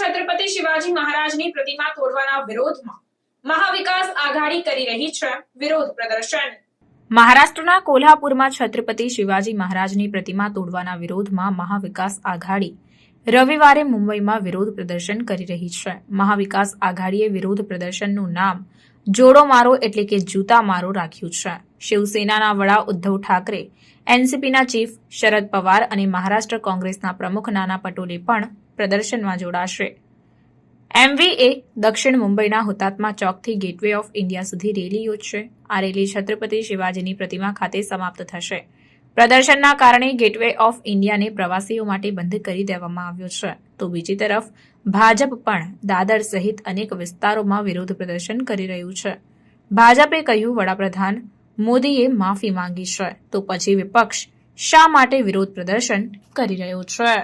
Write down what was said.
છત્રપતિ શિવાજી મહારાજની પ્રતિમા તોડવાના વિરોધમાં મહાવિકાસ આઘાડી કરી રહી છે વિરોધ પ્રદર્શન। મહારાષ્ટ્રના કોલ્હાપુરમાં છત્રપતિ શિવાજી મહારાજની પ્રતિમા તોડવાના વિરોધમાં મહાવિકાસ આઘાડી રવિવારે મુંબઈમાં વિરોધ પ્રદર્શન કરી રહી છે। મહાવિકાસ આઘાડીએ વિરોધ પ્રદર્શનનું નામ જોડો મારો એટલે કે જૂતા મારો રાખ્યું છે। શિવસેનાના વડા ઉદ્ધવ ઠાકરે, એનસીપીના ચીફ શરદ પવાર અને મહારાષ્ટ્ર કોંગ્રેસના પ્રમુખ નાના પટોલે પણ પ્રદર્શનમાં જોડાશે। એમવીએ દક્ષિણ મુંબઈના હુતાત્મા ચોકથી ગેટવે ઓફ ઇન્ડિયા સુધી રેલી યોજશે। આ રેલી છત્રપતિ શિવાજીની પ્રતિમા ખાતે સમાપ્ત થશે। પ્રદર્શનના કારણે ગેટવે ઓફ ઇન્ડિયાને પ્રવાસીઓ માટે બંધ કરી દેવામાં આવ્યો છે, તો બીજી તરફ ભાજપ પણ દાદર સહિત અનેક વિસ્તારોમાં વિરોધ પ્રદર્શન કરી રહ્યું છે। ભાજપે કહ્યું, વડાપ્રધાન મોદીએ માફી માંગી છે, તો પછી વિપક્ષ શા માટે વિરોધ પ્રદર્શન કરી રહ્યો છે?